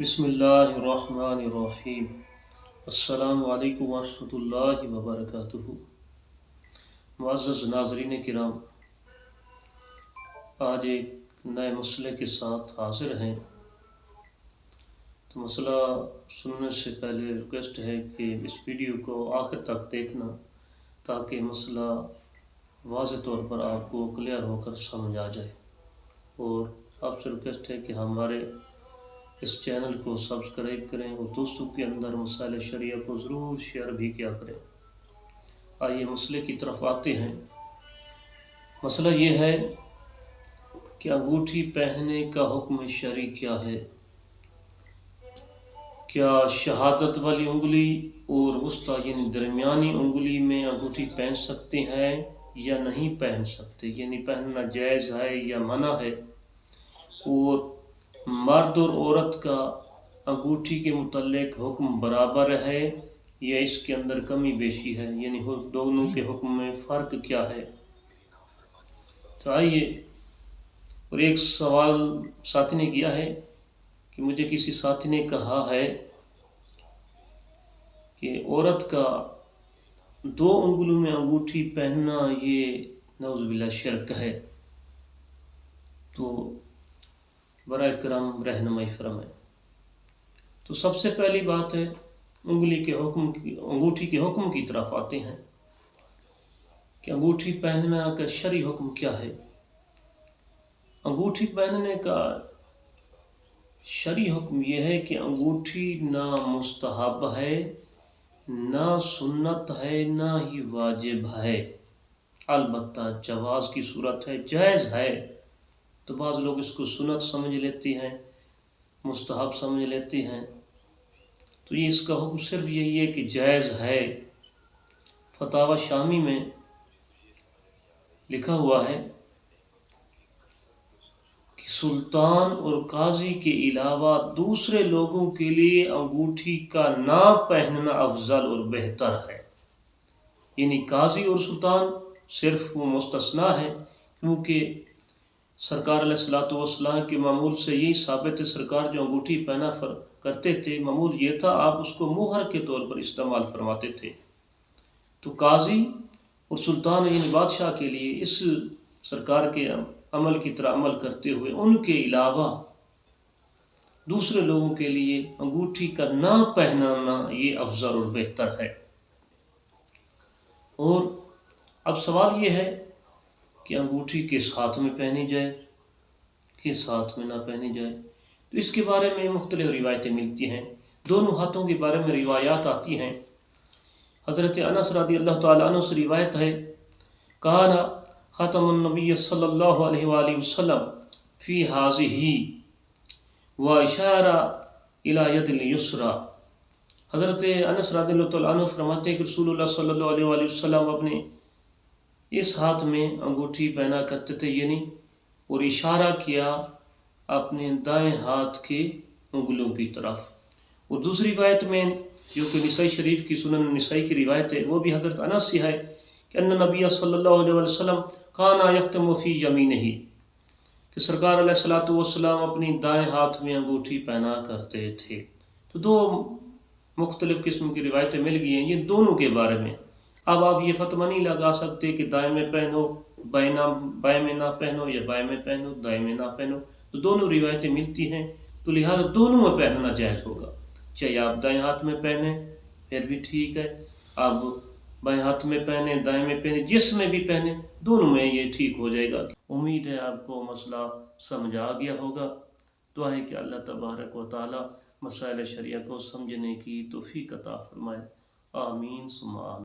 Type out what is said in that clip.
بسم اللہ الرحمن الرحیم۔ السلام علیکم ورحمۃ اللہ وبرکاتہ۔ معزز ناظرین کرام، آج ایک نئے مسئلے کے ساتھ حاضر ہیں۔ تو مسئلہ سننے سے پہلے ریکویسٹ ہے کہ اس ویڈیو کو آخر تک دیکھنا تاکہ مسئلہ واضح طور پر آپ کو کلیئر ہو کر سمجھ آ جائے، اور آپ سے ریکویسٹ ہے کہ ہمارے اس چینل کو سبسکرائب کریں اور دوستوں کے اندر مسائل شریعہ کو ضرور شیئر بھی کیا کریں۔ آئیے مسئلے کی طرف آتے ہیں۔ مسئلہ یہ ہے کہ انگوٹھی پہننے کا حکم شرعی کیا ہے؟ کیا شہادت والی انگلی اور وسطی یعنی درمیانی انگلی میں انگوٹھی پہن سکتے ہیں یا نہیں پہن سکتے، یعنی پہننا جائز ہے یا منع ہے؟ اور مرد اور عورت کا انگوٹھی کے متعلق حکم برابر ہے یا اس کے اندر کمی بیشی ہے، یعنی دونوں کے حکم میں فرق کیا ہے؟ تو آئیے، اور ایک سوال ساتھی نے کیا ہے کہ مجھے کسی ساتھی نے کہا ہے کہ عورت کا دو انگلوں میں انگوٹھی پہننا یہ نعوذ باللہ شرک ہے، تو برائے کرم رہنمائی فرمائیں۔ تو سب سے پہلی بات ہے انگوٹھی کے حکم کی طرف آتے ہیں کہ انگوٹھی پہننا کا شرعی حکم کیا ہے۔ انگوٹھی پہننے کا شرعی حکم یہ ہے کہ انگوٹھی نہ مستحب ہے، نہ سنت ہے، نہ ہی واجب ہے، البتہ جواز کی صورت ہے، جائز ہے۔ تو بعض لوگ اس کو سنت سمجھ لیتے ہیں، مستحب سمجھ لیتے ہیں، تو یہ اس کا حکم صرف یہی ہے کہ جائز ہے۔ فتاوی شامی میں لکھا ہوا ہے کہ سلطان اور قاضی کے علاوہ دوسرے لوگوں کے لیے انگوٹھی کا نہ پہننا افضل اور بہتر ہے، یعنی قاضی اور سلطان صرف وہ مستثنیٰ ہے، کیونکہ سرکار علیہ الصلوۃ والسلام کے معمول سے یہی ثابت ہے۔ سرکار جو انگوٹھی پہنا کرتے تھے، معمول یہ تھا آپ اس کو مہر کے طور پر استعمال فرماتے تھے۔ تو قاضی اور سلطان یعنی بادشاہ کے لیے اس سرکار کے عمل کی طرح عمل کرتے ہوئے ان کے علاوہ دوسرے لوگوں کے لیے انگوٹھی کا نہ پہنانا یہ افضل اور بہتر ہے۔ اور اب سوال یہ ہے کہ انگوٹھی کس ہاتھ میں پہنی جائے، کس ہاتھ میں نہ پہنی جائے۔ تو اس کے بارے میں مختلف روایتیں ملتی ہیں، دونوں ہاتھوں کے بارے میں روایات آتی ہیں۔ حضرت انس رضی اللہ تعالیٰ عنہ سے روایت ہے، کان ختم النبی صلی اللہ علیہ وآلہ وسلم فی ہذہ واشار الی ید الیسری۔ حضرت انس رضی اللہ تعالیٰ عنہ فرماتے ہیں کہ رسول اللہ صلی اللہ علیہ وآلہ وسلم اپنے اس ہاتھ میں انگوٹھی پہنا کرتے تھے، یعنی اور اشارہ کیا اپنے دائیں ہاتھ کے انگلوں کی طرف۔ اور دوسری روایت میں جو کہ نسائی شریف کی سنن نسائی کی روایت ہے، وہ بھی حضرت انس سے ہے کہ ان نبی صلی اللہ علیہ وسلم کانا یختم فی یمینہ، کہ سرکار علیہ الصلوۃ والسلام اپنی دائیں ہاتھ میں انگوٹھی پہنا کرتے تھے۔ تو دو مختلف قسم کی روایتیں مل گئی ہیں یہ دونوں کے بارے میں۔ اب آپ یہ فتویٰ نہیں لگا سکتے کہ دائیں میں پہنو بائیں میں نہ پہنو، یا بائیں میں پہنو دائیں میں نہ پہنو، تو دونوں روایتیں ملتی ہیں، تو لہٰذا دونوں میں پہننا جائز ہوگا۔ چاہے آپ دائیں ہاتھ میں پہنیں پھر بھی ٹھیک ہے، آپ بائیں ہاتھ میں پہنیں دائیں میں پہنیں، جس میں بھی پہنیں دونوں میں یہ ٹھیک ہو جائے گا۔ امید ہے آپ کو مسئلہ سمجھ آ گیا ہوگا۔ دعا ہے کہ اللہ تبارک و تعالی مسائل شریعہ کو سمجھنے کی توفیق عطا فرمائے۔ آمین ثم آمین۔